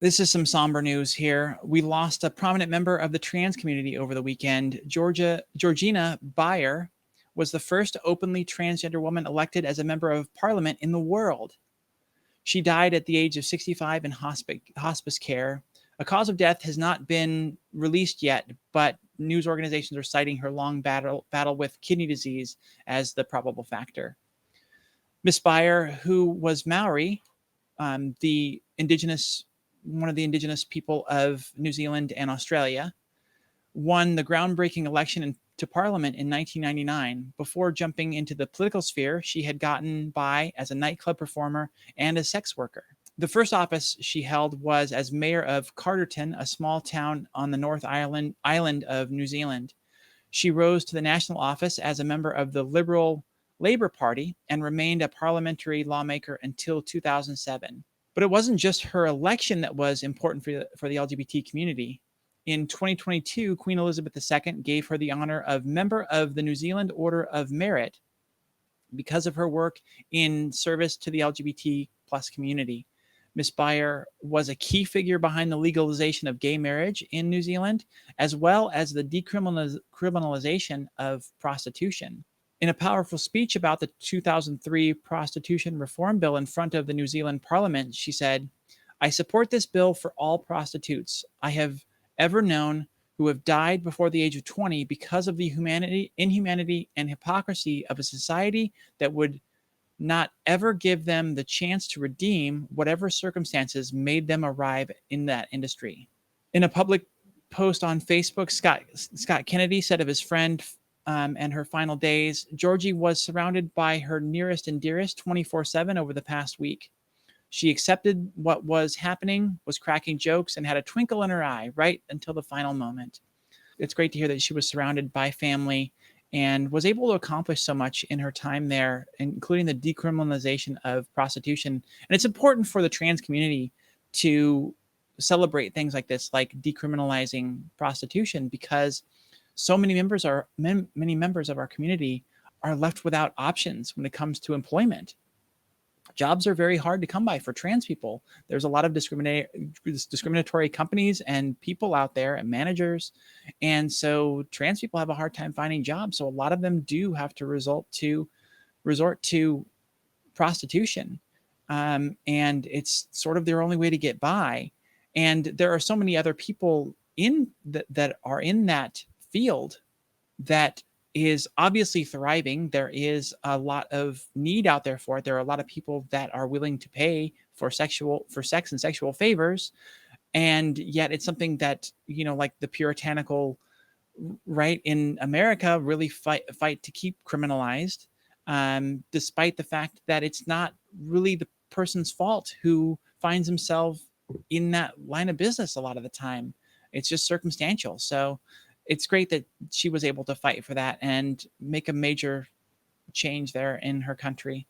This is some somber news here. We lost a prominent member of the trans community over the weekend. Georgina Beyer was the first openly transgender woman elected as a member of parliament in the world. She died at the age of 65 in hospice care. A cause of death has not been released yet, but news organizations are citing her long battle with kidney disease as the probable factor. Miss Beyer, who was Maori, the indigenous one of the indigenous people of New Zealand and Australia, won the groundbreaking election to Parliament in 1999. Before jumping into the political sphere, she had gotten by as a nightclub performer and a sex worker. The first office she held was as mayor of Carterton, a small town on the North Island of New Zealand. She rose to the national office as a member of the Liberal Labour Party and remained a parliamentary lawmaker until 2007. But it wasn't just her election that was important for the LGBT community. In 2022, Queen Elizabeth II gave her the honor of Member of the New Zealand Order of Merit because of her work in service to the LGBT plus community. Miss Beyer was a key figure behind the legalization of gay marriage in New Zealand, as well as the decriminalization of prostitution. In a powerful speech about the 2003 Prostitution Reform Bill in front of the New Zealand Parliament, she said, "I support this bill for all prostitutes I have ever known who have died before the age of 20 because of the inhumanity, and hypocrisy of a society that would not ever give them the chance to redeem whatever circumstances made them arrive in that industry." In a public post on Facebook, Scott Kennedy said of his friend and her final days, "Georgie was surrounded by her nearest and dearest 24/7 over the past week. She accepted what was happening, was cracking jokes, and had a twinkle in her eye right until the final moment." It's great to hear that she was surrounded by family and was able to accomplish so much in her time there, including the decriminalization of prostitution. And it's important for the trans community to celebrate things like this, like decriminalizing prostitution, because so many members of our community are left without options when it comes to employment. Jobs are very hard to come by for trans people. There's a lot of discriminatory companies and people out there and managers. And so trans people have a hard time finding jobs. So a lot of them do have to resort to prostitution. And it's sort of their only way to get by. And there are so many other people that are in that field that is obviously thriving. There is a lot of need out there for it. There are a lot of people that are willing to pay for sex and sexual favors. And yet it's something that, like the puritanical right in America really fight to keep criminalized, despite the fact that it's not really the person's fault who finds himself in that line of business a lot of the time. It's just circumstantial. So it's great that she was able to fight for that and make a major change there in her country.